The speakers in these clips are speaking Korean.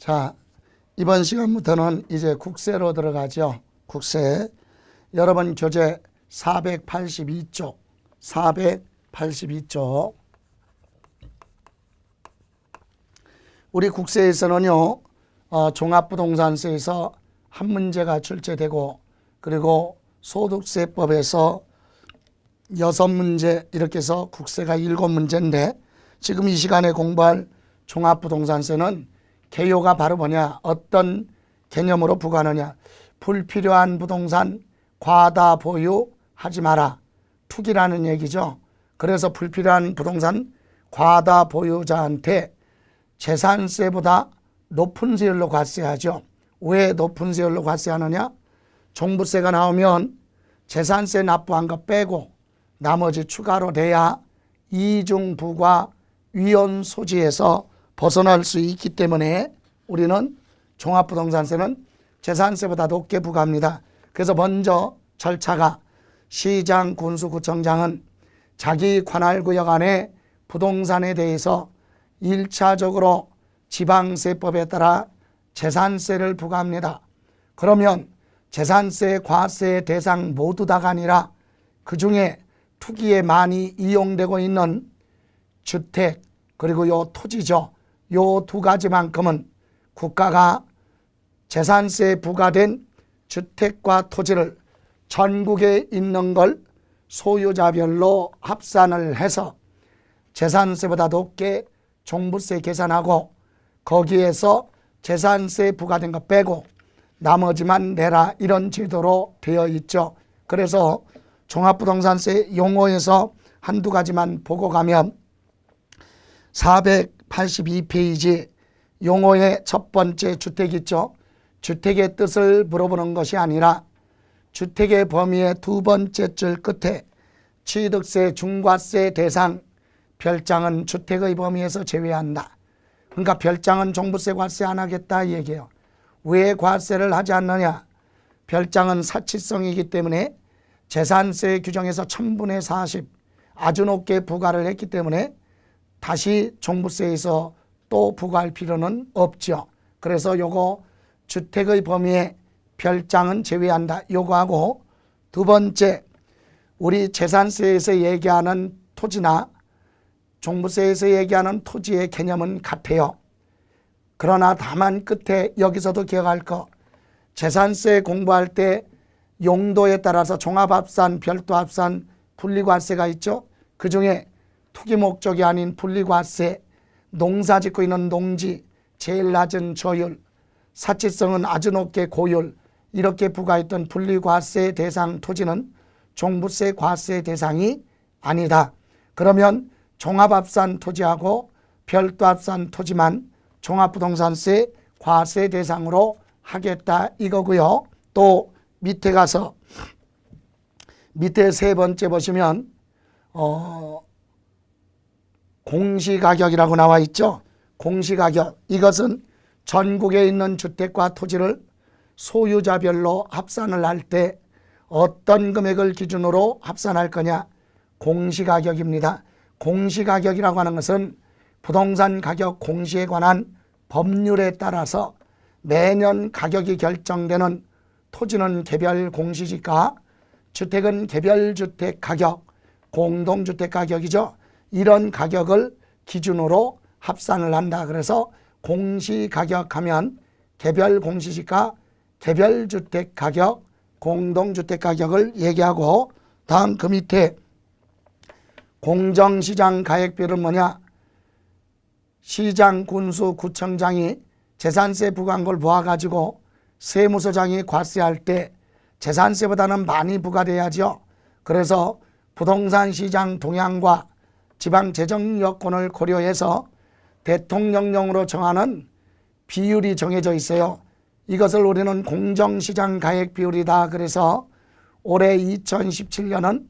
자, 이번 시간부터는 이제 국세로 들어가죠. 국세. 여러분 교재 482쪽. 482쪽. 우리 국세에서는요. 종합부동산세에서 한 문제가 출제되고 그리고 소득세법에서 6문제 이렇게 해서 국세가 7문제인데 지금 이 시간에 공부할 종합부동산세는 개요가 바로 뭐냐, 어떤 개념으로 부과하느냐, 불필요한 부동산 과다 보유하지 마라, 투기라는 얘기죠. 그래서 불필요한 부동산 과다 보유자한테 재산세보다 높은 세율로 과세하죠. 왜 높은 세율로 과세하느냐, 종부세가 나오면 재산세 납부한 거 빼고 나머지 추가로 돼야 이중부과 위헌 소지에서 벗어날 수 있기 때문에 우리는 종합부동산세는 재산세보다 높게 부과합니다. 그래서 먼저 절차가, 시장, 군수, 구청장은 자기 관할구역 안에 부동산에 대해서 1차적으로 지방세법에 따라 재산세를 부과합니다. 그러면 재산세, 과세 대상 모두 다가 아니라 그 중에 투기에 많이 이용되고 있는 주택 그리고 요 토지죠. 요 두 가지만큼은 국가가 재산세 부과된 주택과 토지를 전국에 있는 걸 소유자별로 합산을 해서 재산세보다 높게 종부세 계산하고 거기에서 재산세 부과된 거 빼고 나머지만 내라, 이런 제도로 되어 있죠. 그래서 종합부동산세 용어에서 한두 가지만 보고 가면 482페이지 용어의 첫 번째 주택 있죠. 주택의 뜻을 물어보는 것이 아니라 주택의 범위의 두 번째 줄 끝에 취득세, 중과세 대상 별장은 주택의 범위에서 제외한다. 그러니까 별장은 종부세 과세 안 하겠다 이 얘기예요. 왜 과세를 하지 않느냐, 별장은 사치성이기 때문에 재산세 규정에서 1000분의 40 아주 높게 부과를 했기 때문에 다시 종부세에서 또 부과할 필요는 없죠. 그래서 요거 주택의 범위에 별장은 제외한다 요거하고, 두 번째 우리 재산세에서 얘기하는 토지나 종부세에서 얘기하는 토지의 개념은 같아요. 그러나 다만 끝에 여기서도 기억할 거, 재산세 공부할 때 용도에 따라서 종합합산, 별도합산, 분리과세가 있죠. 그 중에 투기 목적이 아닌 분리과세, 농사 짓고 있는 농지 제일 낮은 저율, 사치성은 아주 높게 고율, 이렇게 부과했던 분리과세 대상 토지는 종부세 과세 대상이 아니다. 그러면 종합합산 토지하고 별도합산 토지만 종합부동산세 과세 대상으로 하겠다 이거고요. 또 밑에 가서 밑에 세 번째 보시면 공시가격이라고 나와 있죠. 공시가격, 이것은 전국에 있는 주택과 토지를 소유자별로 합산을 할 때 어떤 금액을 기준으로 합산할 거냐, 공시가격입니다. 공시가격이라고 하는 것은 부동산 가격 공시에 관한 법률에 따라서 매년 가격이 결정되는, 토지는 개별 공시지가, 주택은 개별 주택 가격, 공동주택 가격이죠. 이런 가격을 기준으로 합산을 한다. 그래서 공시가격하면 개별 공시지가, 개별 주택 가격, 공동주택 가격을 얘기하고, 다음 그 밑에 공정시장 가액비율은 뭐냐, 시장, 군수, 구청장이 재산세 부과한 걸 모아가지고 세무서장이 과세할 때 재산세보다는 많이 부과돼야죠. 그래서 부동산 시장 동향과 지방 재정 여건을 고려해서 대통령령으로 정하는 비율이 정해져 있어요. 이것을 우리는 공정시장 가액 비율이다. 그래서 올해 2017년은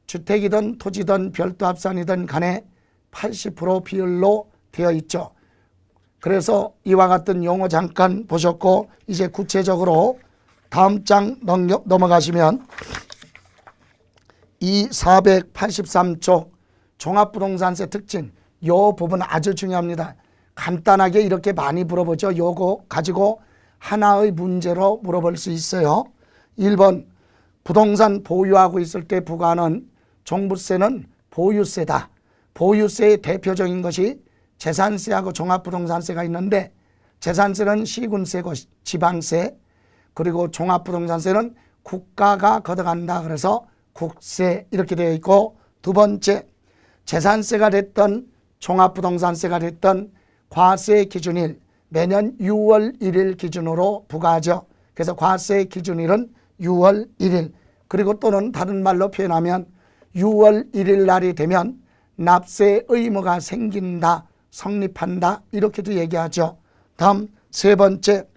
주택이든 토지든 별도합산이든 간에 80% 비율로 되어 있죠. 그래서 이와 같은 용어 잠깐 보셨고, 이제 구체적으로 다음 장 넘어가시면 이 483쪽 종합부동산세 특징, 이 부분 아주 중요합니다. 간단하게 이렇게 많이 물어보죠. 요거 가지고 하나의 문제로 물어볼 수 있어요. 1번 부동산 보유하고 있을 때 부과하는 종부세는 보유세다. 보유세의 대표적인 것이 재산세하고 종합부동산세가 있는데 재산세는 시군세고 지방세, 그리고 종합부동산세는 국가가 걷어간다. 그래서 국세 이렇게 되어 있고, 두 번째 재산세가 됐던 종합부동산세가 됐던 과세 기준일 매년 6월 1일 기준으로 부과하죠. 그래서 과세 기준일은 6월 1일, 그리고 또는 다른 말로 표현하면 6월 1일 날이 되면 납세 의무가 생긴다, 성립한다, 이렇게도 얘기하죠. 다음 세 번째,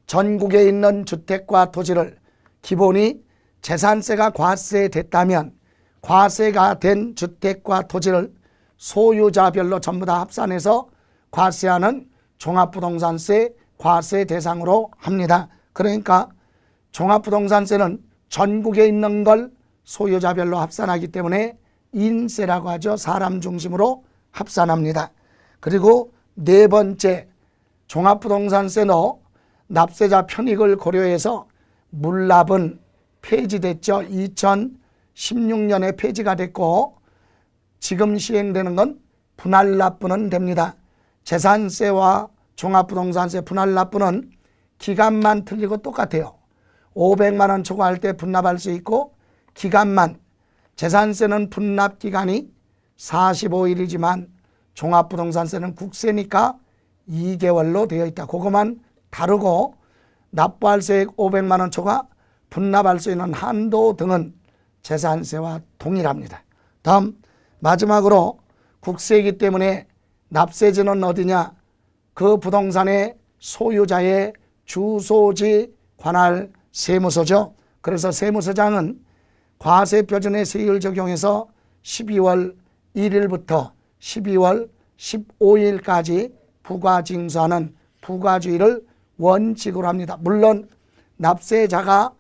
전국에 있는 주택과 토지를 기본이 재산세가 과세됐다면 과세가 된 주택과 토지를 소유자별로 전부 다 합산해서 과세하는 종합부동산세 과세 대상으로 합니다. 그러니까 종합부동산세는 전국에 있는 걸 소유자별로 합산하기 때문에 인세라고 하죠. 사람 중심으로 합산합니다. 그리고 네 번째, 종합부동산세는 납세자 편익을 고려해서 물납은 폐지됐죠. 2016년에 폐지가 됐고 지금 시행되는 건 분할납부는 됩니다. 재산세와 종합부동산세 분할납부는 기간만 틀리고 똑같아요. 500만 원 초과할 때 분납할 수 있고, 기간만, 재산세는 분납기간이 45일이지만 종합부동산세는 국세니까 2개월로 되어 있다. 그것만 다르고 납부할 세액 500만 원 초과, 분납할 수 있는 한도 등은 재산세와 동일합니다. 다음 마지막으로 국세이기 때문에 납세지는 어디냐? 그 부동산의 소유자의 주소지 관할 세무서죠. 그래서 세무서장은 과세표준의 세율 적용해서 12월 1일부터 12월 15일까지 부과징수하는 부과주의를 원칙으로 합니다. 물론 납세자가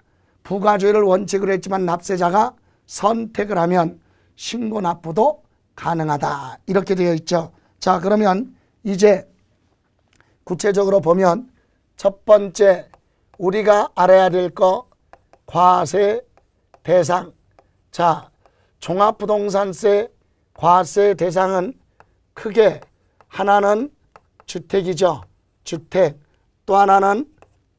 부과주의를 원칙으로 했지만 납세자가 선택을 하면 신고납부도 가능하다. 이렇게 되어 있죠. 자, 그러면 이제 구체적으로 보면 첫 번째 우리가 알아야 될 거 과세 대상. 자, 종합부동산세 과세 대상은 크게 하나는 주택이죠. 주택. 또 하나는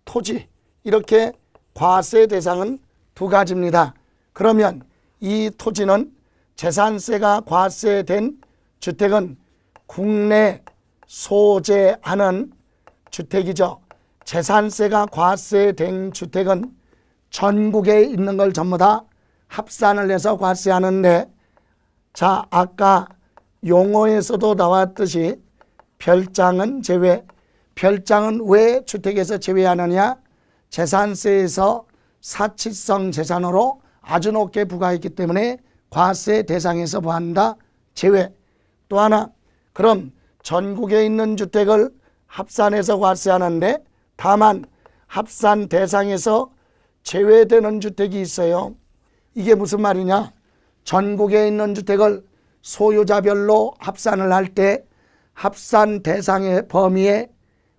토지. 이렇게 과세 대상은 두 가지입니다. 그러면 이 토지는 재산세가 과세된 주택은 국내 소재하는 주택이죠. 재산세가 과세된 주택은 전국에 있는 걸 전부 다 합산을 해서 과세하는데, 자, 아까 용어에서도 나왔듯이 별장은 제외. 별장은 왜 주택에서 제외하느냐? 재산세에서 사치성 재산으로 아주 높게 부과했기 때문에 과세 대상에서 보한다. 제외. 또 하나, 그럼 전국에 있는 주택을 합산해서 과세하는데 다만 합산 대상에서 제외되는 주택이 있어요. 이게 무슨 말이냐? 전국에 있는 주택을 소유자별로 합산을 할 때 합산 대상의 범위에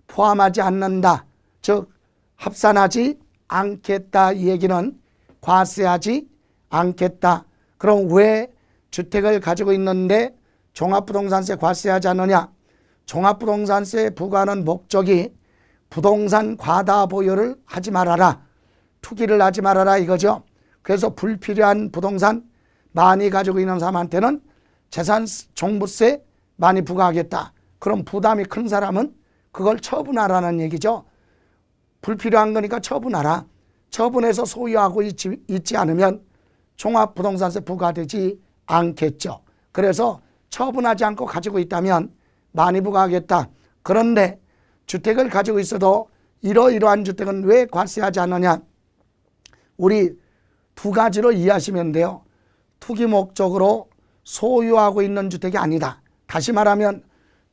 포함하지 않는다. 즉 합산하지 않겠다. 이 얘기는 과세하지 않겠다. 그럼 왜 주택을 가지고 있는데 종합부동산세 과세하지 않느냐? 종합부동산세 부과하는 목적이 부동산 과다 보유를 하지 말아라, 투기를 하지 말아라 이거죠. 그래서 불필요한 부동산 많이 가지고 있는 사람한테는 재산 종부세 많이 부과하겠다. 그럼 부담이 큰 사람은 그걸 처분하라는 얘기죠. 불필요한 거니까 처분하라. 처분해서 소유하고 있지 않으면 종합부동산세 부과되지 않겠죠. 그래서 처분하지 않고 가지고 있다면 많이 부과하겠다. 그런데 주택을 가지고 있어도 이러이러한 주택은 왜 과세하지 않느냐? 우리 두 가지로 이해하시면 돼요. 투기 목적으로 소유하고 있는 주택이 아니다. 다시 말하면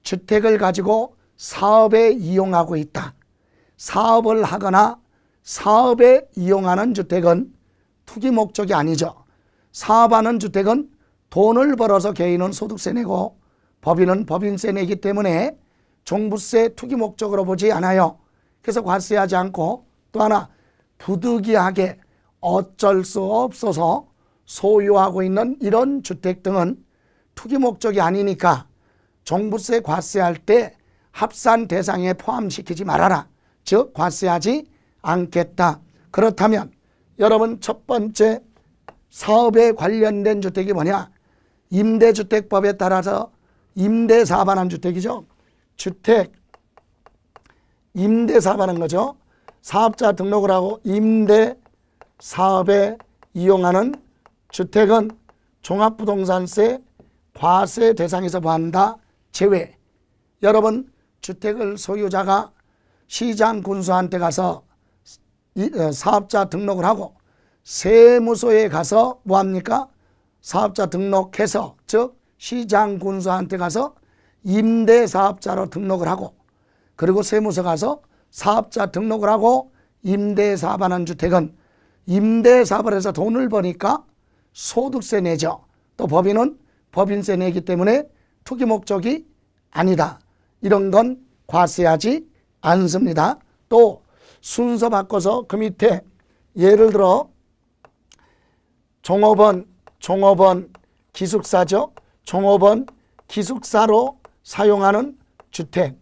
주택을 가지고 사업에 이용하고 있다. 사업을 하거나 사업에 이용하는 주택은 투기 목적이 아니죠. 사업하는 주택은 돈을 벌어서 개인은 소득세 내고 법인은 법인세 내기 때문에 종부세 투기 목적으로 보지 않아요. 그래서 과세하지 않고, 또 하나 부득이하게 어쩔 수 없어서 소유하고 있는 이런 주택 등은 투기 목적이 아니니까 종부세 과세할 때 합산 대상에 포함시키지 말아라. 즉 과세하지 않겠다. 그렇다면 여러분, 첫 번째 사업에 관련된 주택이 뭐냐? 임대주택법에 따라서 임대사업하는 주택이죠. 주택 임대사업하는 거죠. 사업자 등록을 하고 임대사업에 이용하는 주택은 종합부동산세 과세 대상에서 보한다 제외. 여러분, 주택을 소유자가 시장 군수한테 가서 사업자 등록을 하고 세무서에 가서 뭐합니까? 사업자 등록해서, 즉 시장 군수한테 가서 임대사업자로 등록을 하고, 그리고 세무서 가서 사업자 등록을 하고 임대사업하는 주택은 임대사업을 해서 돈을 버니까 소득세 내죠. 또 법인은 법인세 내기 때문에 투기 목적이 아니다. 이런 건 과세하지 않습니다. 또 순서 바꿔서 그 밑에 예를 들어 종업원 기숙사죠. 종업원 기숙사로 사용하는 주택,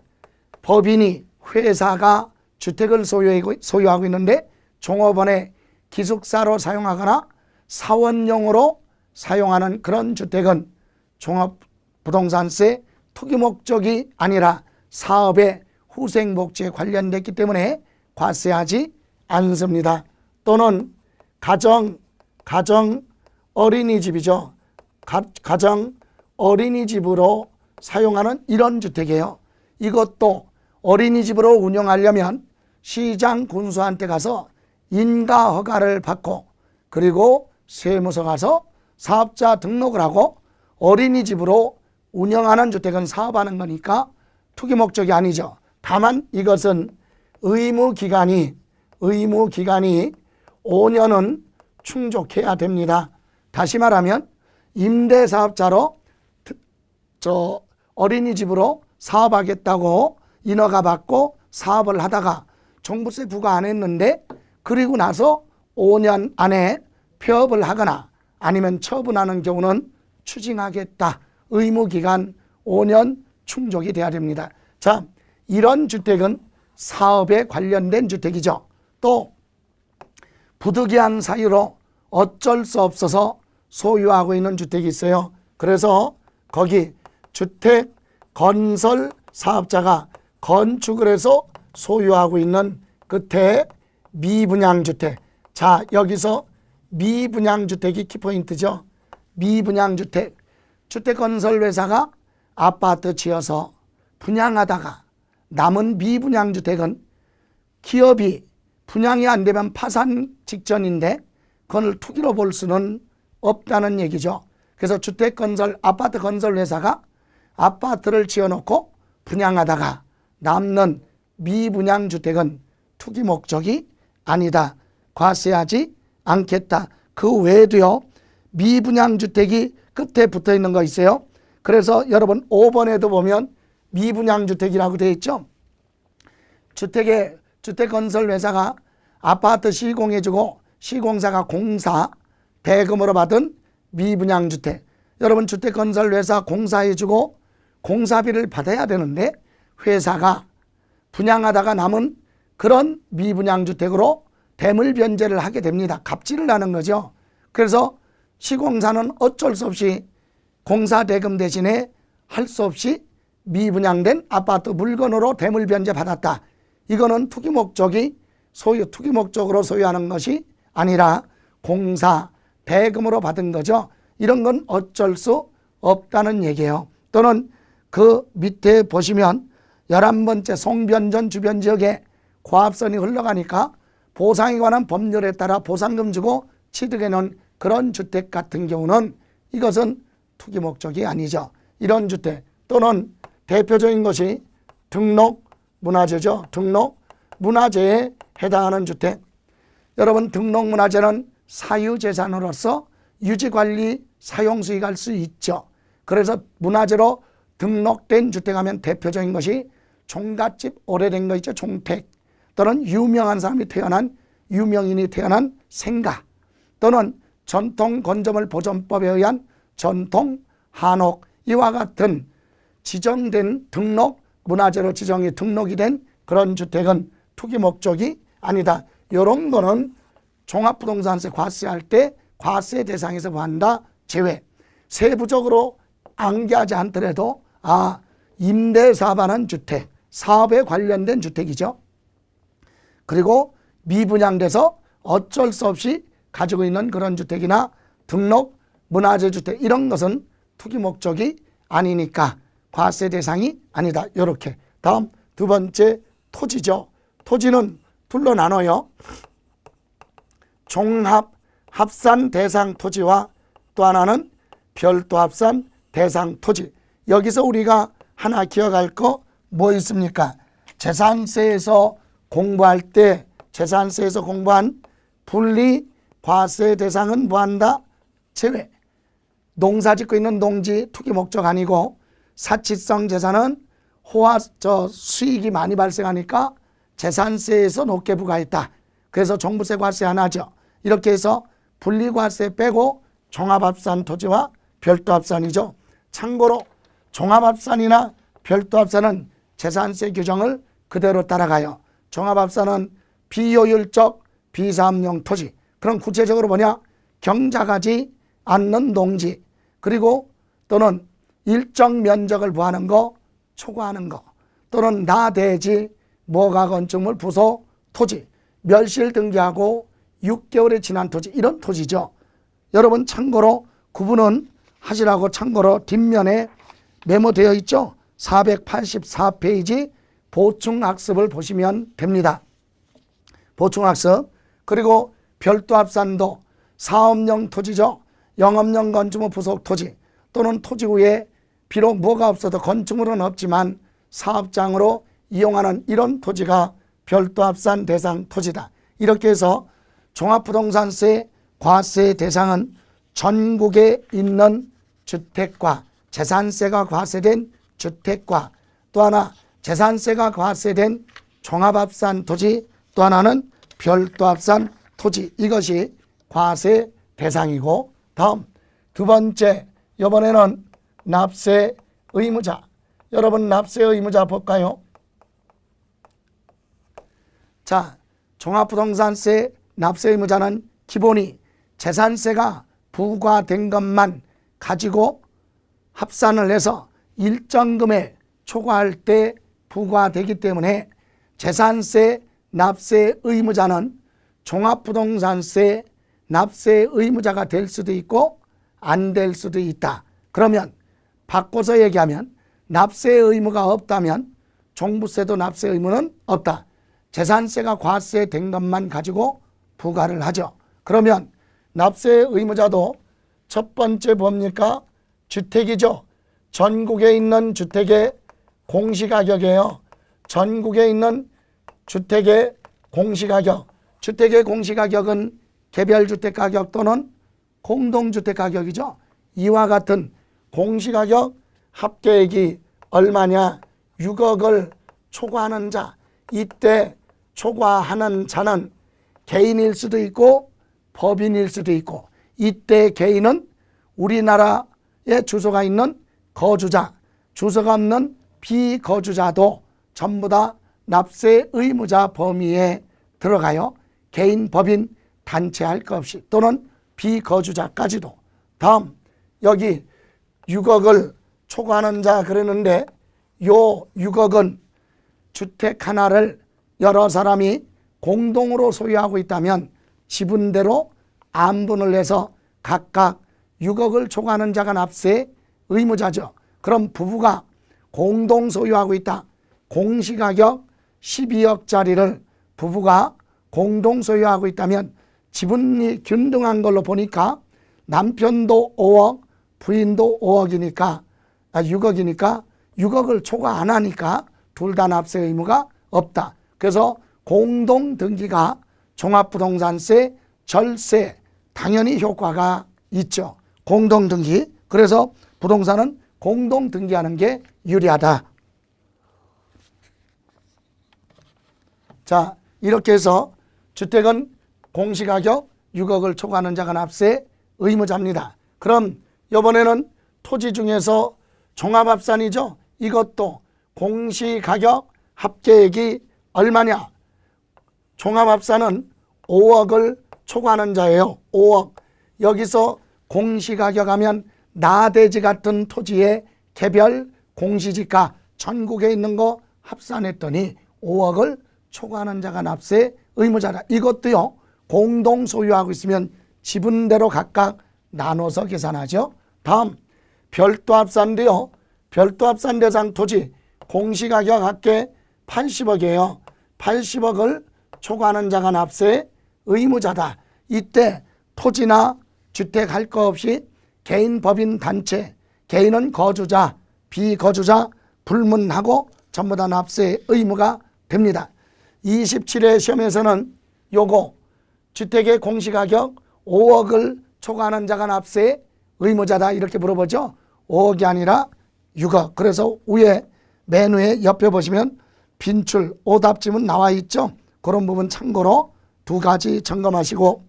법인이 회사가 주택을 소유하고 있는데 종업원의 기숙사로 사용하거나 사원용으로 사용하는 그런 주택은 종합부동산세 투기 목적이 아니라 사업의 후생복지에 관련됐기 때문에 과세하지 않습니다. 또는 가정 어린이집이죠. 가정 어린이집으로 사용하는 이런 주택이에요. 이것도 어린이집으로 운영하려면 시장 군수한테 가서 인가 허가를 받고, 그리고 세무서 가서 사업자 등록을 하고, 어린이집으로 운영하는 주택은 사업하는 거니까 투기 목적이 아니죠. 다만 이것은 의무기간이 5년은 충족해야 됩니다. 다시 말하면 임대사업자로 어린이집으로 사업하겠다고 인허가 받고 사업을 하다가 종부세 부과 안 했는데, 그리고 나서 5년 안에 폐업을 하거나 아니면 처분하는 경우는 추징하겠다. 의무기간 5년 충족이 돼야 됩니다. 자, 이런 주택은 사업에 관련된 주택이죠. 또 부득이한 사유로 어쩔 수 없어서 소유하고 있는 주택이 있어요. 그래서 거기 주택 건설 사업자가 건축을 해서 소유하고 있는 끝에 미분양주택. 자, 여기서 미분양주택이 키포인트죠. 미분양주택. 주택건설회사가 아파트 지어서 분양하다가 남은 미분양주택은 기업이 분양이 안 되면 파산 직전인데 그걸 투기로 볼 수는 없다는 얘기죠. 그래서 주택건설 아파트 건설회사가 아파트를 지어놓고 분양하다가 남는 미분양주택은 투기 목적이 아니다. 과세하지 않겠다. 그 외에도요, 미분양주택이 끝에 붙어 있는 거 있어요. 그래서 여러분 5번에도 보면 미분양주택이라고 되어 있죠. 주택건설회사가 아파트 시공해주고 시공사가 공사 대금으로 받은 미분양주택. 여러분 주택건설회사 공사해주고 공사비를 받아야 되는데 회사가 분양하다가 남은 그런 미분양주택으로 대물변제를 하게 됩니다. 갑질을 하는 거죠. 그래서 시공사는 어쩔 수 없이 공사 대금 대신에 할 수 없이 미분양된 아파트 물건으로 대물변제 받았다. 이거는 투기 목적으로 소유하는 것이 아니라 공사 대금으로 받은 거죠. 이런 건 어쩔 수 없다는 얘기예요. 또는 그 밑에 보시면 11번째 송변전 주변 지역에 고압선이 흘러가니까 보상에 관한 법률에 따라 보상금 주고 취득해 놓은 그런 주택 같은 경우는 이것은 투기 목적이 아니죠. 이런 주택. 또는 대표적인 것이 등록문화재죠. 등록문화재에 해당하는 주택. 여러분 등록문화재는 사유재산으로서 유지관리 사용수익할 수 있죠. 그래서 문화재로 등록된 주택하면 대표적인 것이 종갓집 오래된 거 있죠. 종택 또는 유명한 사람이 태어난 유명인이 태어난 생가 또는 전통 건조물 보존법에 의한 전통 한옥 이와 같은 지정된 등록 문화재로 지정이 등록이 된 그런 주택은 투기 목적이 아니다. 이런 거는 종합부동산세 과세할 때 과세 대상에서 보한다 제외. 세부적으로 암기하지 않더라도 임대사업하는 주택, 사업에 관련된 주택이죠. 그리고 미분양돼서 어쩔 수 없이 가지고 있는 그런 주택이나 등록 문화재 주택 이런 것은 투기 목적이 아니니까 과세 대상이 아니다. 이렇게. 다음 두 번째 토지죠. 토지는 둘로 나눠요. 종합 합산 대상 토지와 또 하나는 별도 합산 대상 토지. 여기서 우리가 하나 기억할 거 뭐 있습니까? 재산세에서 공부할 때 재산세에서 공부한 분리 과세 대상은 뭐한다? 제외. 농사 짓고 있는 농지 투기 목적 아니고 사치성 재산은 수익이 많이 발생하니까 재산세에서 높게 부과했다. 그래서 종부세 과세 안 하죠. 이렇게 해서 분리과세 빼고 종합합산 토지와 별도합산이죠. 참고로 종합합산이나 별도합산은 재산세 규정을 그대로 따라가요. 종합합산은 비효율적 비사업용 토지. 그럼 구체적으로 뭐냐? 경작하지 않는 농지 그리고 또는 일정 면적을 부하는 거 초과하는 거 또는 나대지 모가 건축물 부소 토지 멸실 등기하고 6개월이 지난 토지 이런 토지죠. 여러분 참고로 구분은 하시라고 참고로 뒷면에 메모되어 있죠. 484페이지 보충학습을 보시면 됩니다. 보충학습. 그리고 별도합산도 사업용 토지죠. 영업용 건축물 부속 토지 또는 토지후에 비록 뭐가 없어도 건축물은 없지만 사업장으로 이용하는 이런 토지가 별도합산 대상 토지다. 이렇게 해서 종합부동산세 과세 대상은 전국에 있는 주택과 재산세가 과세된 주택과 또 하나 재산세가 과세된 종합합산 토지 또 하나는 별도합산 토지 이것이 과세 대상이고 다음 두 번째 이번에는 납세 의무자. 여러분 납세 의무자 볼까요? 자, 종합부동산세 납세 의무자는 기본이 재산세가 부과된 것만 가지고 합산을 해서 일정 금액 초과할 때 부과되기 때문에 재산세 납세 의무자는 종합부동산세 납세 의무자가 될 수도 있고 안 될 수도 있다. 그러면 바꿔서 얘기하면 납세 의무가 없다면 종부세도 납세 의무는 없다. 재산세가 과세된 것만 가지고 부과를 하죠. 그러면 납세 의무자도 첫 번째 뭡니까? 주택이죠. 전국에 있는 주택의 공시가격이에요. 전국에 있는 주택의 공시가격. 주택의 공시가격은 개별주택가격 또는 공동주택가격이죠. 이와 같은 공시가격 합계액이 얼마냐? 6억을 초과하는 자. 이때 초과하는 자는 개인일 수도 있고 법인일 수도 있고 이때 개인은 우리나라에 주소가 있는 거주자, 주소가 없는 비거주자도 전부 다 납세 의무자 범위에 들어가요. 개인, 법인, 단체 할 것 없이 또는 비거주자까지도. 다음 여기 6억을 초과하는 자 그랬는데 요 6억은 주택 하나를 여러 사람이 공동으로 소유하고 있다면 지분대로 안분을 해서 각각 6억을 초과하는 자가 납세 의무자죠. 그럼 부부가 공동 소유하고 있다. 공시가격 12억짜리를 부부가 공동 소유하고 있다면 지분이 균등한 걸로 보니까 남편도 5억, 부인도 5억이니까 6억이니까 6억을 초과 안 하니까 둘 다 납세 의무가 없다. 그래서 공동등기가 종합부동산세, 절세 당연히 효과가 있죠. 공동등기. 그래서 부동산은 공동 등기하는 게 유리하다. 자, 이렇게 해서 주택은 공시가격 6억을 초과하는 자가 납세 의무자입니다. 그럼 이번에는 토지 중에서 종합합산이죠. 이것도 공시가격 합계액이 얼마냐? 종합합산은 5억을 초과하는 자예요. 5억. 여기서 공시가격 하면 나대지 같은 토지의 개별 공시지가 전국에 있는 거 합산했더니 5억을 초과하는 자가 납세 의무자다. 이것도요, 공동 소유하고 있으면 지분대로 각각 나눠서 계산하죠. 다음, 별도 합산인데요. 별도 합산 대상 토지 공시가격 합계 80억이에요. 80억을 초과하는 자가 납세 의무자다. 이때 토지나 주택 할 거 없이 개인, 법인, 단체, 개인은 거주자, 비거주자 불문하고 전부 다 납세 의무가 됩니다. 27회 시험에서는 요거 주택의 공시가격 5억을 초과하는 자가 납세 의무자다 이렇게 물어보죠. 5억이 아니라 6억. 그래서 위에 맨 위에 옆에 보시면 빈출 오답지문 나와 있죠. 그런 부분 참고로 두 가지 점검하시고,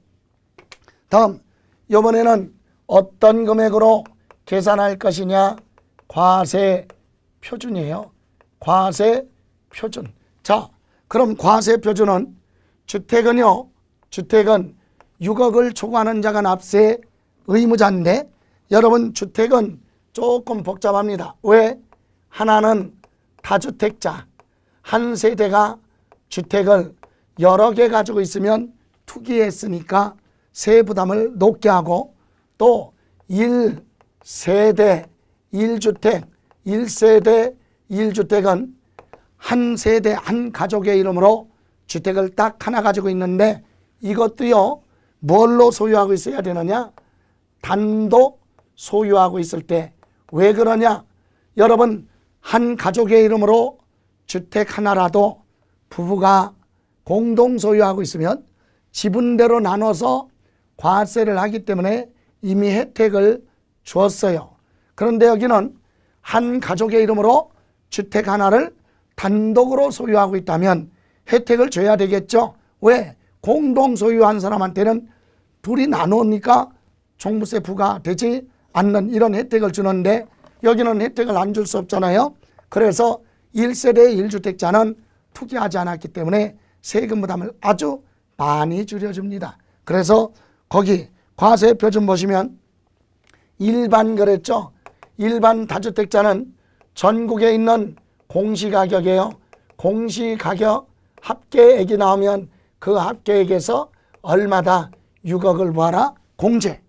다음 이번에는 어떤 금액으로 계산할 것이냐? 과세 표준이에요. 과세 표준. 자, 그럼 과세 표준은 주택은요, 주택은 6억을 초과하는 자가 납세 의무자인데, 여러분 주택은 조금 복잡합니다. 왜? 하나는 다주택자, 한 세대가 주택을 여러 개 가지고 있으면 투기했으니까 세 부담을 높게 하고, 또 1세대 1주택, 1세대 1주택은 한 세대 한 가족의 이름으로 주택을 딱 하나 가지고 있는데, 이것도요 뭘로 소유하고 있어야 되느냐? 단독 소유하고 있을 때. 왜 그러냐? 여러분 한 가족의 이름으로 주택 하나라도 부부가 공동 소유하고 있으면 지분대로 나눠서 과세를 하기 때문에 이미 혜택을 주었어요. 그런데 여기는 한 가족의 이름으로 주택 하나를 단독으로 소유하고 있다면 혜택을 줘야 되겠죠. 왜? 공동 소유한 사람한테는 둘이 나누니까 종부세 부과되지 않는 이런 혜택을 주는데, 여기는 혜택을 안 줄 수 없잖아요. 그래서 1세대 1주택자는 투기하지 않았기 때문에 세금 부담을 아주 많이 줄여줍니다. 그래서 거기 과세 표준 보시면 일반 그랬죠. 일반 다주택자는 전국에 있는 공시가격이에요. 공시가격 합계액이 나오면 그 합계액에서 얼마다 6억을 뭐하라? 공제.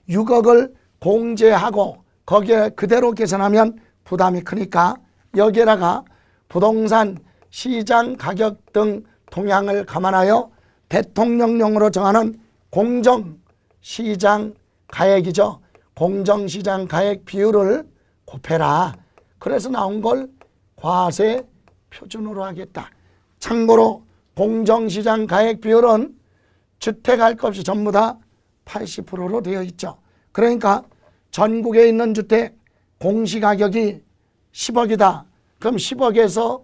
6억을 공제하고 거기에 그대로 계산하면 부담이 크니까 여기에다가 부동산 시장 가격 등 동향을 감안하여 대통령령으로 정하는 공정시장 가액이죠. 공정시장 가액 비율을 곱해라. 그래서 나온 걸 과세 표준으로 하겠다. 참고로 공정시장 가액 비율은 주택할 것 없이 전부 다 80%로 되어 있죠. 그러니까 전국에 있는 주택 공시가격이 10억이다. 그럼 10억에서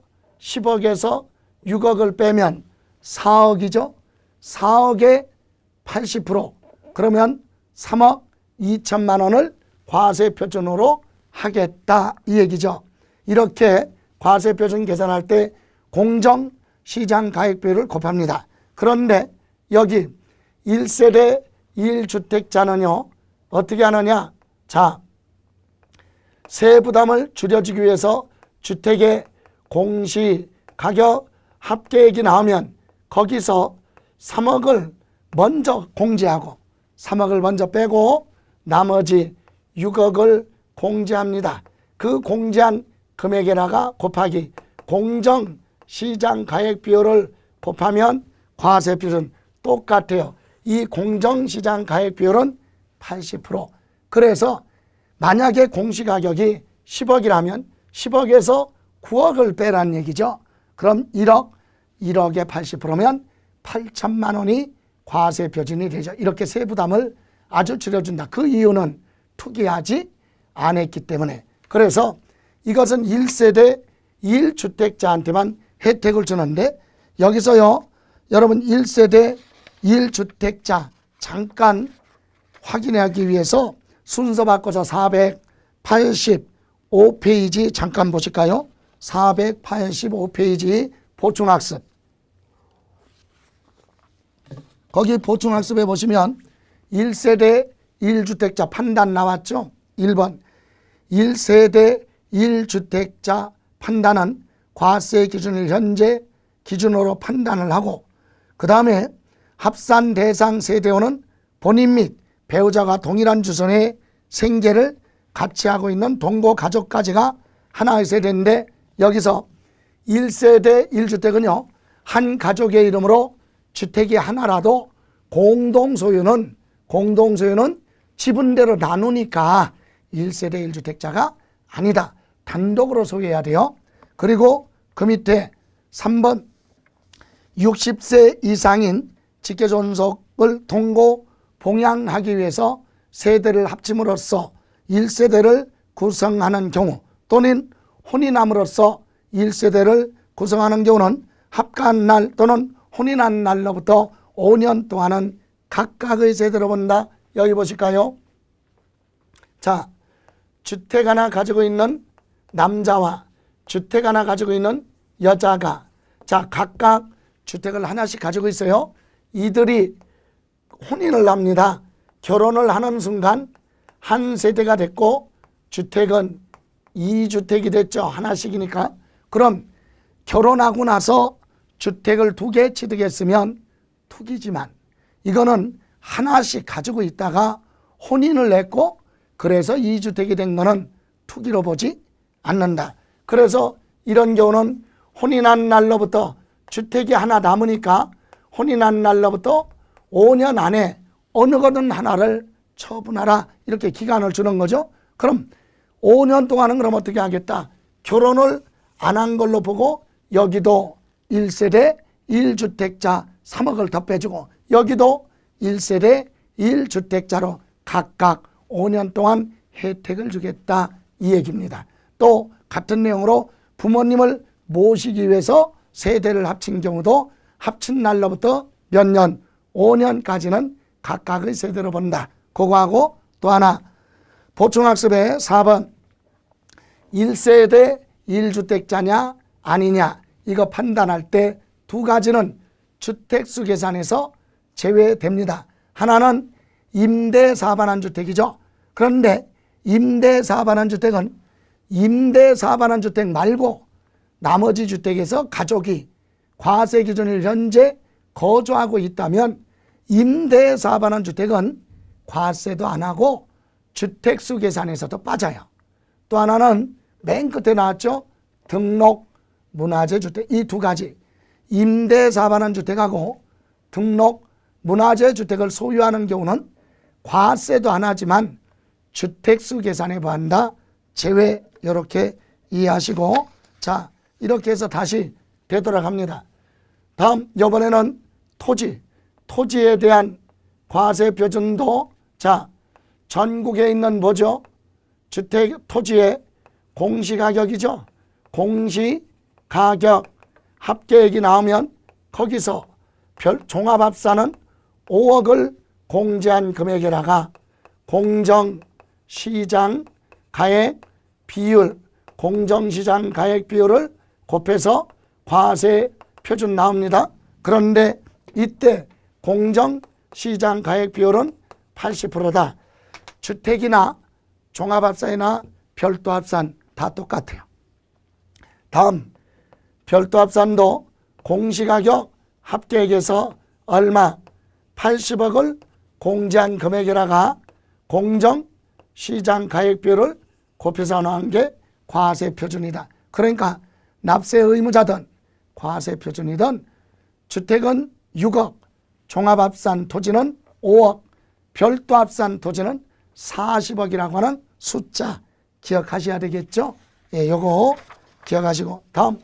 6억을 빼면 4억이죠. 4억에 80%. 그러면 3억 2천만 원을 과세 표준으로 하겠다 이 얘기죠. 이렇게 과세 표준 계산할 때 공정시장 가액비율을 곱합니다. 그런데 여기 1세대 1주택자는요 어떻게 하느냐? 자, 세부담을 줄여주기 위해서 주택의 공시가격 합계액이 나오면 거기서 3억을 먼저 공제하고 3억을 먼저 빼고 나머지 6억을 공제합니다. 그 공제한 금액에다가 곱하기 공정시장 가액 비율을 곱하면 과세 비율은 똑같아요. 이 공정시장 가액 비율은 80%. 그래서 만약에 공시가격이 10억이라면 10억에서 9억을 빼라는 얘기죠. 그럼 1억, 1억에 80%면 8천만 원이 과세 표준이 되죠. 이렇게 세부담을 아주 줄여준다. 그 이유는 투기하지 않았기 때문에. 그래서 이것은 1세대 1주택자한테만 혜택을 주는데 여기서요 여러분 1세대 1주택자 잠깐 확인하기 위해서 순서 바꿔서 485페이지 잠깐 보실까요? 485페이지 보충학습. 거기 보충학습에 보시면 1세대 1주택자 판단 나왔죠? 1번 1세대 1주택자 판단은 과세 기준을 현재 기준으로 판단을 하고 그 다음에 합산 대상 세대원은 본인 및 배우자가 동일한 주선의 생계를 같이 하고 있는 동거 가족까지가 하나의 세대인데 여기서 1세대 1주택은요 한 가족의 이름으로 주택이 하나라도 공동소유는 지분대로 나누니까 1세대 1주택자가 아니다. 단독으로 소유해야 돼요. 그리고 그 밑에 3번 60세 이상인 직계존속을 동거 봉양하기 위해서 세대를 합침으로써 1세대를 구성하는 경우 또는 혼인함으로써 1세대를 구성하는 경우는 합가한 날 또는 혼인한 날로부터 5년 동안은 각각의 세대로 본다. 여기 보실까요? 자, 주택 하나 가지고 있는 남자와 주택 하나 가지고 있는 여자가 자 각각 주택을 하나씩 가지고 있어요. 이들이 혼인을 합니다. 결혼을 하는 순간 한 세대가 됐고 주택은 2주택이 됐죠. 하나씩이니까. 그럼 결혼하고 나서 주택을 2개 취득했으면 투기지만 이거는 하나씩 가지고 있다가 혼인을 했고 그래서 2주택이 된 거는 투기로 보지 않는다. 그래서 이런 경우는 혼인한 날로부터 주택이 하나 남으니까 혼인한 날로부터 5년 안에 어느 거든 하나를 처분하라 이렇게 기간을 주는 거죠. 그럼 5년 동안은 그럼 어떻게 하겠다. 결혼을 안 한 걸로 보고 여기도 1세대 1주택자 3억을 더 빼주고 여기도 1세대 1주택자로 각각 5년 동안 혜택을 주겠다 이 얘기입니다. 또 같은 내용으로 부모님을 모시기 위해서 세대를 합친 경우도 합친 날로부터 몇 년, 5년까지는 각각의 세대로 본다. 그거하고 또 하나 보충학습의 4번 1세대 1주택자냐 아니냐 이거 판단할 때 두 가지는 주택수 계산에서 제외됩니다. 하나는 임대사반환 주택이죠. 그런데 임대사반환 주택은 임대사반환 주택 말고 나머지 주택에서 가족이 과세 기준을 현재 거주하고 있다면 임대사반환 주택은 과세도 안 하고 주택수 계산에서도 빠져요. 또 하나는 맨 끝에 나왔죠. 등록 문화재 주택. 이 두 가지 임대사반환 주택하고 등록 문화재 주택을 소유하는 경우는 과세도 안 하지만 주택수 계산에 반다 제외 이렇게 이해하시고 자 이렇게 해서 다시 되돌아갑니다. 다음 이번에는 토지에 대한 과세 표준도 자 전국에 있는 뭐죠? 주택 토지의 공시가격이죠. 공시가격 합계액이 나오면 거기서 종합합산은 5억을 공제한 금액에다가 공정시장 가액 비율 공정시장 가액 비율을 곱해서 과세 표준 나옵니다. 그런데 이때 공정시장 가액 비율은 80%다. 주택이나 종합합산이나 별도합산 다 똑같아요. 다음 별도합산도 공시가격 합계액에서 얼마 80억을 공제한 금액에다가 공정시장 가액비율을 곱해서 나온 게 과세 표준이다. 그러니까 납세 의무자든 과세 표준이든 주택은 6억, 종합합산 토지는 5억, 별도합산 토지는 40억이라고 하는 숫자 기억하셔야 되겠죠. 예, 요거 기억하시고 다음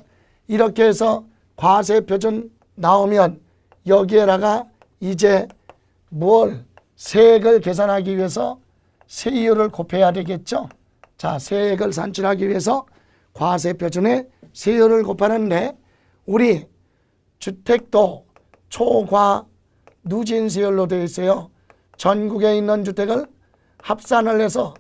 이렇게 해서 과세 표준 나오면 여기에다가 이제 뭘 세액을 계산하기 위해서 세율을 곱해야 되겠죠. 자, 세액을 산출하기 위해서 과세표준에 세율을 곱하는데 우리 주택도 초과 누진세율로 되어 있어요. 전국에 있는 주택을 합산을 해서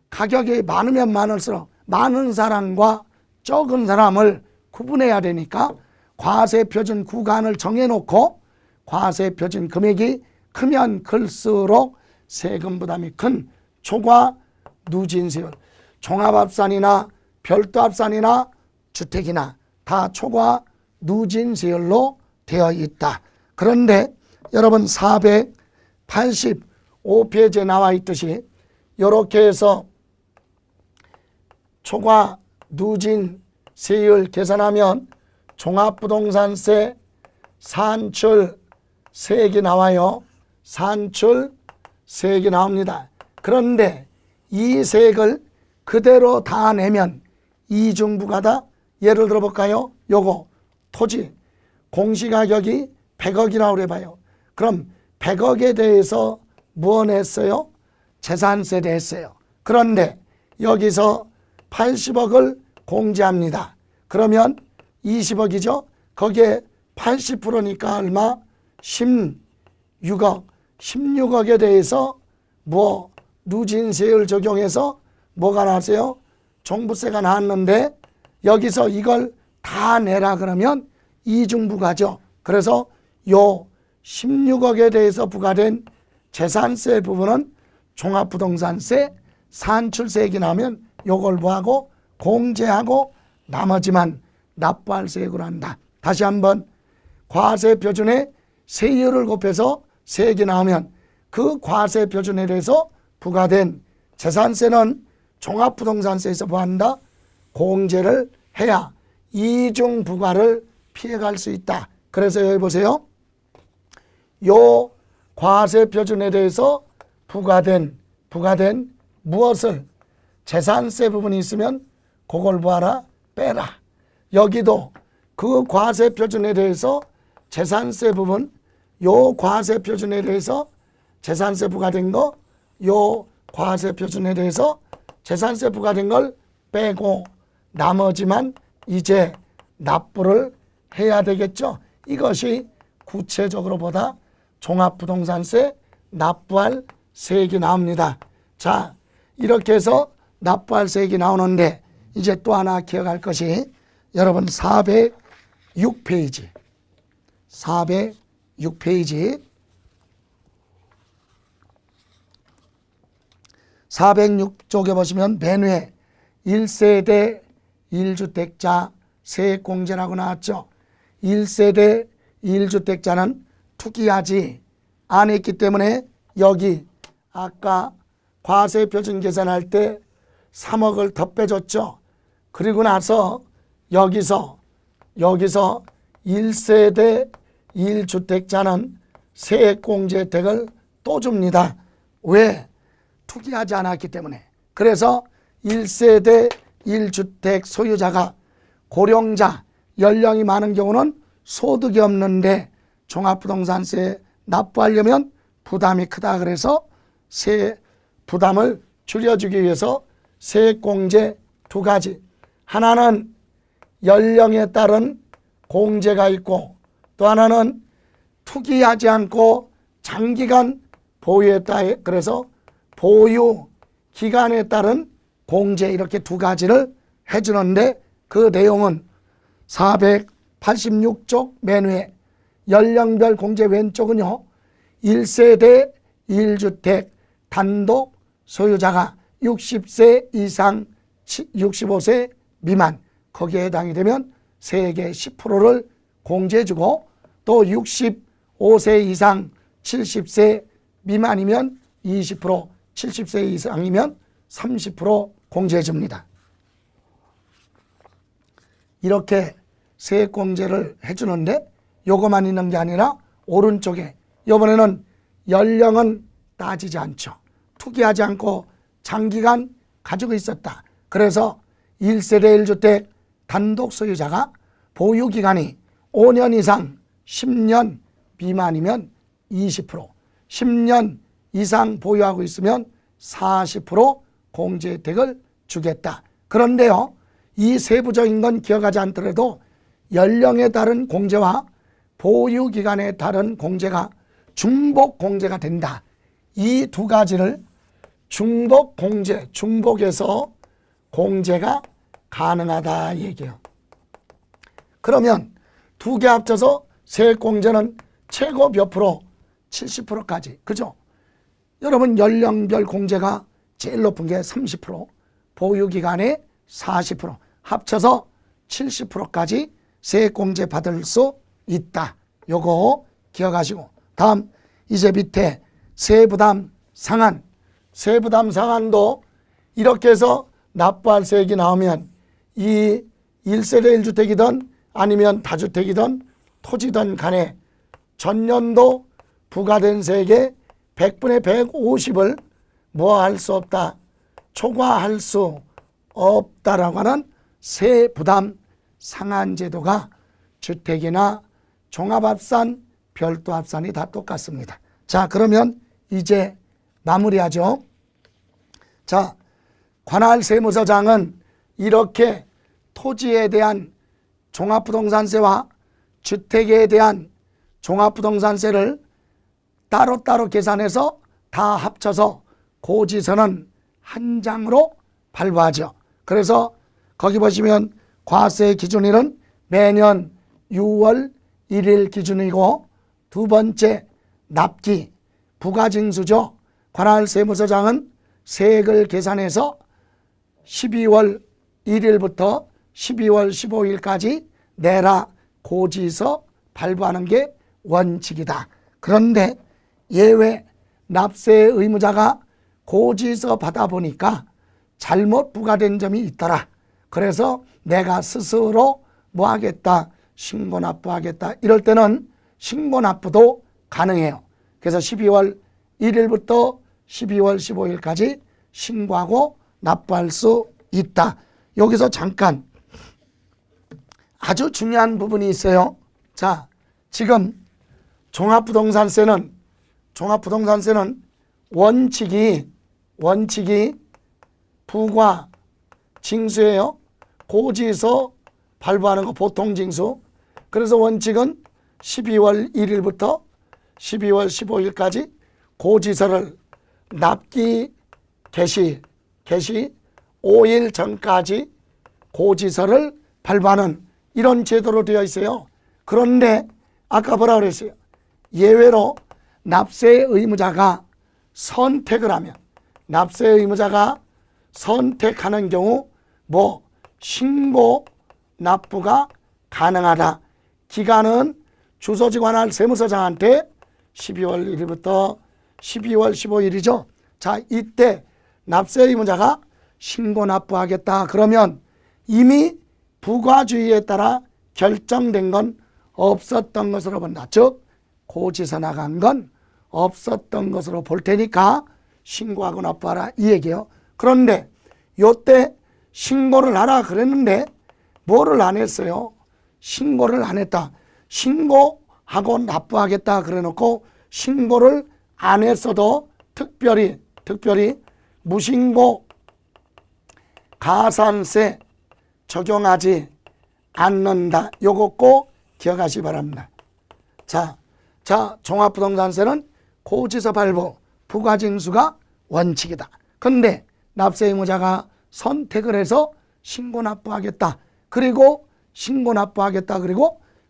가격이 많으면 많을수록 많은 사람과 적은 사람을 구분해야 되니까 과세표준 구간을 정해놓고 과세표준 금액이 크면 클수록 세금 부담이 큰 초과 누진세율, 종합합산이나 별도합산이나 주택이나 다 초과 누진세율로 되어 있다. 그런데 여러분 485페이지에 나와 있듯이 이렇게 해서 초과 누진세율 계산하면 종합부동산세 산출세액이 나와요. 산출세액이 나옵니다. 그런데 이 세액을 그대로 다 내면 이중부가다. 예를 들어 볼까요? 요거 토지 공시가격이 100억이라고 해봐요. 그럼 100억에 대해서 뭐 냈어요? 재산세 냈어요. 그런데 여기서 80억을 공제합니다. 그러면 20억이죠. 거기에 80%니까 얼마? 16억. 16억에 대해서 뭐 누진세율 적용해서 뭐가 나왔어요? 종부세가 나왔는데 여기서 이걸 다 내라 그러면 이중부가죠. 그래서 요 16억에 대해서 부과된 재산세 부분은 종합부동산세 산출세액이 나면 요걸 뭐하고 공제하고 나머지만 납부할 세액으로 한다. 다시 한번 과세표준에 세율을 곱해서 세액이 나오면 그 과세표준에 대해서 부과된 재산세는 종합부동산세에서 뭐한다? 공제를 해야 이중부과를 피해갈 수 있다. 그래서 여기 보세요. 요 과세표준에 대해서 부과된 무엇을 재산세 부분이 있으면 그걸 뭐하라? 빼라. 여기도 그 과세표준에 대해서 재산세 부분, 요 과세표준에 대해서 재산세 부과된 거, 요 과세표준에 대해서 재산세 부과된 걸 빼고 나머지만 이제 납부를 해야 되겠죠. 이것이 구체적으로 보다 종합부동산세 납부할 세액이 나옵니다. 자, 이렇게 해서 납부할 세액이 나오는데 이제 또 하나 기억할 것이 여러분 406페이지 406쪽에 보시면 맨 위에 1세대 1주택자 세액공제라고 나왔죠. 1세대 1주택자는 투기하지 않았기 때문에 여기 아까 과세표준 계산할 때 3억을 더 빼줬죠. 그리고 나서 여기서 1세대 1주택자는 세액공제 혜택을 또 줍니다. 왜? 투기하지 않았기 때문에. 그래서 1세대 1주택 소유자가 고령자, 연령이 많은 경우는 소득이 없는데 종합부동산세 납부하려면 부담이 크다. 그래서 세 부담을 줄여주기 위해서 세액공제 두 가지. 하나는 연령에 따른 공제가 있고 또 하나는 투기하지 않고 장기간 보유했다. 그래서 보유 기간에 따른 공제 이렇게 두 가지를 해주는데 그 내용은 486쪽 맨 위에 연령별 공제 왼쪽은요. 1세대 1주택 단독 소유자가 60세 이상 65세 미만 거기에 해당이 되면 세액의 10%를 공제해주고 또 65세 이상 70세 미만이면 20%, 70세 이상이면 30% 공제해줍니다. 이렇게 세액공제를 해주는데 요거만 있는 게 아니라 오른쪽에 이번에는 연령은 따지지 않죠. 투기하지 않고 장기간 가지고 있었다. 그래서 1세대 1주택 단독 소유자가 보유기간이 5년 이상 10년 미만이면 20%, 10년 이상 보유하고 있으면 40% 공제 혜택을 주겠다. 그런데요, 이 세부적인 건 기억하지 않더라도 연령에 따른 공제와 보유기간에 따른 공제가 중복공제가 된다. 이 두 가지를 중복공제, 중복에서 공제가 가능하다 얘기예요. 그러면 두 개 합쳐서 세액공제는 최고 몇 프로? 70%까지. 그죠? 여러분 연령별 공제가 제일 높은 게 30%, 보유기간에 40%, 합쳐서 70%까지 세액공제 받을 수 있다. 요거 기억하시고, 다음 이제 밑에 세부담 상한, 세부담 상한도 이렇게 해서 납부할 세액이 나오면 이 1세대 1주택이든 아니면 다주택이든 토지든 간에 전년도 부과된 세액의 100분의 150을 뭐할 수 없다, 초과할 수 없다라고 하는 세부담 상한 제도가 주택이나 종합합산, 별도합산이 다 똑같습니다. 자, 그러면 이제 마무리하죠. 자, 관할 세무서장은 이렇게 토지에 대한 종합부동산세와 주택에 대한 종합부동산세를 따로따로 계산해서 다 합쳐서 고지서는 한 장으로 발부하죠. 그래서 거기 보시면 과세 기준일은 매년 6월 1일 기준이고, 두 번째 납기 부가징수죠. 관할 세무서장은 세액을 계산해서 12월 1일부터 12월 15일까지 내라 고지서 발부하는 게 원칙이다. 그런데 예외 납세 의무자가 고지서 받아보니까 잘못 부과된 점이 있더라. 그래서 내가 스스로 뭐 하겠다, 신고 납부하겠다. 이럴 때는 신고 납부도 가능해요. 그래서 12월 1일부터 12월 15일까지 신고하고 납부할 수 있다. 여기서 잠깐 아주 중요한 부분이 있어요. 자, 지금 종합부동산세는 원칙이 부과 징수예요. 고지서 발부하는 거 보통 징수. 그래서 원칙은 12월 1일부터 12월 15일까지 고지서를 납기 개시 5일 전까지 고지서를 발부하는 이런 제도로 되어 있어요. 그런데 아까 뭐라 그랬어요? 예외로 납세 의무자가 선택을 하면, 납세 의무자가 선택하는 경우 뭐 신고 납부가 가능하다. 기간은 주소지 관할 세무서장한테 12월 1일부터 12월 15일이죠. 자, 이때 납세 의무자가 신고 납부하겠다 그러면 이미 부과주의에 따라 결정된 건 없었던 것으로 본다. 즉 고지서 나간 건 없었던 것으로 볼 테니까 신고하고 납부하라 이 얘기예요. 그런데 요때 신고를 하라 그랬는데 뭐를 안 했어요? 신고를 안 했다. 신고하고 납부하겠다 그래 놓고 신고를 안 했어도 특별히 무신고 가산세 적용하지 않는다. 요거 꼭 기억하시기 바랍니다. 자, 종합부동산세는 고지서 발부, 부가징수가 원칙이다. 그런데 납세 의무자가 선택을 해서 신고 납부하겠다. 그리고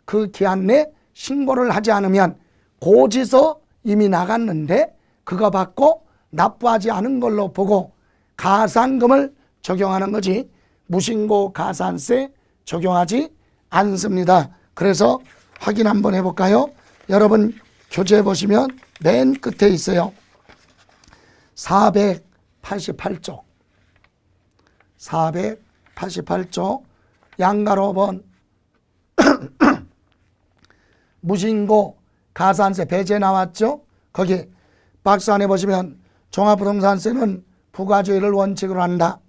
그 기한 내 신고를 하지 않으면 고지서 이미 나갔는데 그거 받고 납부하지 않은 걸로 보고 가산금을 적용하는 거지 무신고 가산세 적용하지 않습니다. 그래서 확인 한번 해볼까요? 여러분 교재 보시면 맨 끝에 있어요. 488쪽 양가로 본 무신고 가산세 배제 나왔죠? 거기 박스 안에 보시면 종합부동산세는 부과주의를 원칙으로 한다.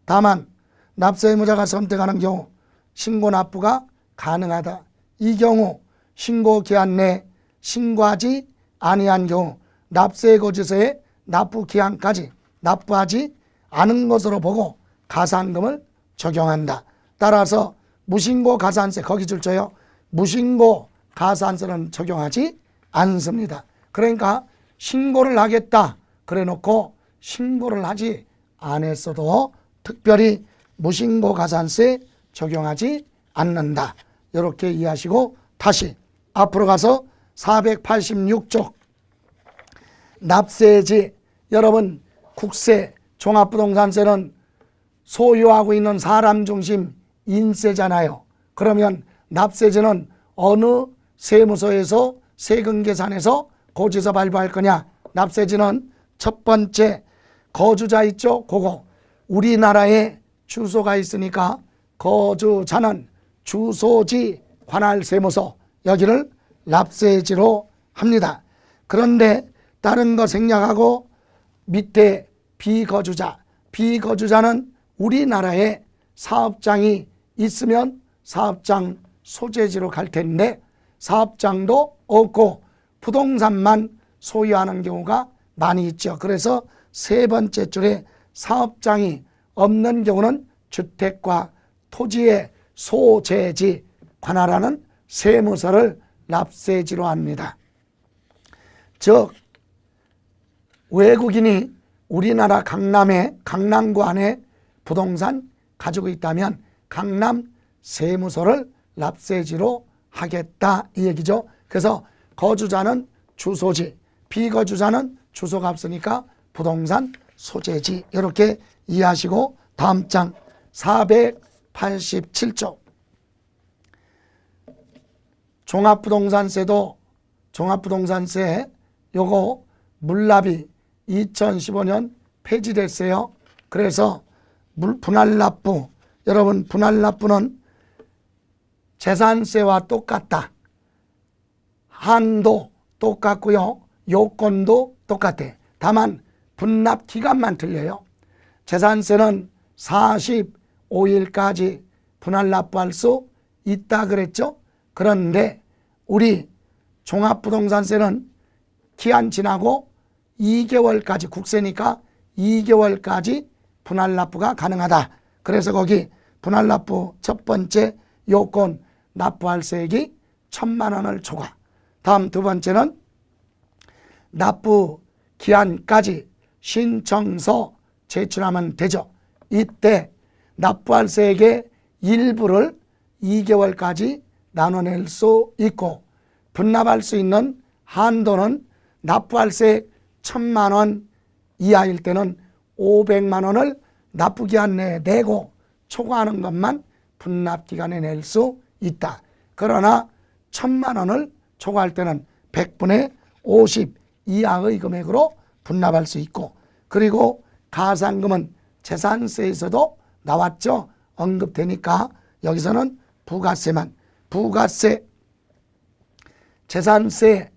다만 납세 의무자가 선택하는 경우 신고 납부가 가능하다. 이 경우 신고 기한 내 신고하지 아니한 경우 납세 고지서의 납부 기한까지 납부하지 아는 것으로 보고 가산금을 적용한다. 따라서 무신고 가산세 거기 줄쳐요. 무신고 가산세는 적용하지 않습니다. 그러니까 신고를 하겠다 그래 놓고 신고를 하지 않았어도 특별히 무신고 가산세 적용하지 않는다. 이렇게 이해하시고 다시 앞으로 가서 486조 납세지. 여러분 국세 종합부동산세는 소유하고 있는 사람 중심 인세잖아요. 그러면 납세지는 어느 세무서에서 세금 계산해서 고지서 발부할 거냐. 납세지는 첫 번째 거주자 있죠. 그거 우리나라에 주소가 있으니까 거주자는 주소지 관할 세무서 여기를 납세지로 합니다. 그런데 다른 거 생략하고 밑에 비거주자는 우리나라에 사업장이 있으면 사업장 소재지로 갈 텐데 사업장도 없고 부동산만 소유하는 경우가 많이 있죠. 그래서 세 번째 줄에 사업장이 없는 경우는 주택과 토지의 소재지 관할하는 세무서를 납세지로 합니다. 즉 외국인이 우리나라 강남구 안에 부동산 가지고 있다면 강남 세무서를 납세지로 하겠다 이 얘기죠. 그래서 거주자는 주소지, 비거주자는 주소가 없으니까 부동산 소재지 이렇게 이해하시고 다음 장 487조 종합부동산세 요거 물납이 2015년 폐지됐어요. 그래서 분할납부, 여러분 분할납부는 재산세와 똑같다. 한도 똑같고요. 요건도 똑같아. 다만 분납 기간만 틀려요. 재산세는 45일까지 분할납부할 수 있다 그랬죠. 그런데 우리 종합부동산세는 기한 지나고 2개월까지 국세니까 2개월까지 분할납부가 가능하다. 그래서 거기 분할납부 첫 번째 요건 납부할 세액이 1,000만 원을 초과. 다음 두 번째는 납부 기한까지 신청서 제출하면 되죠. 이때 납부할 세액의 일부를 2개월까지 나눠낼 수 있고 분납할 수 있는 한도는 납부할 세액 1,000만 원 이하일 때는 500만 원을 납부기한 내에 내고 초과하는 것만 분납기간에 낼 수 있다. 그러나 1,000만 원을 초과할 때는 100분의 50 이하의 금액으로 분납할 수 있고 그리고 가산금은 재산세에서도 나왔죠. 언급되니까 여기서는 부가세만 부가세 재산세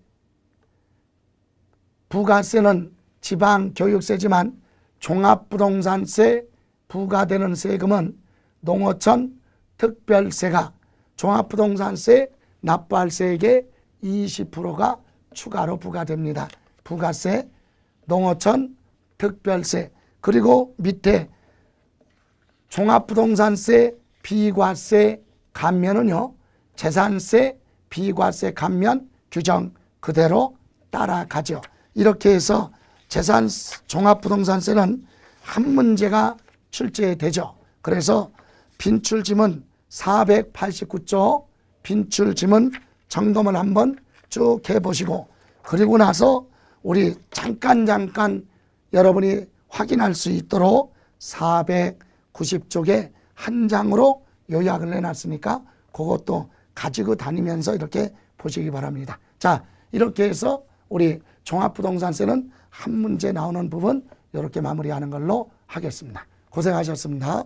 부가세는 지방교육세지만 종합부동산세 부과되는 세금은 농어촌 특별세가 종합부동산세 납부할 세액의 20%가 추가로 부과됩니다. 부가세, 농어촌 특별세 그리고 밑에 종합부동산세 비과세 감면은요. 재산세 비과세 감면 규정 그대로 따라가죠. 이렇게 해서 종합부동산세는 한 문제가 출제되죠. 그래서 빈출지문 489조 빈출지문 점검을 한번 쭉 해보시고 그리고 나서 우리 잠깐 여러분이 확인할 수 있도록 490쪽에 한 장으로 요약을 해놨으니까 그것도 가지고 다니면서 이렇게 보시기 바랍니다. 자, 이렇게 해서 우리 종합부동산세는 한 문제 나오는 부분 이렇게 마무리하는 걸로 하겠습니다. 고생하셨습니다.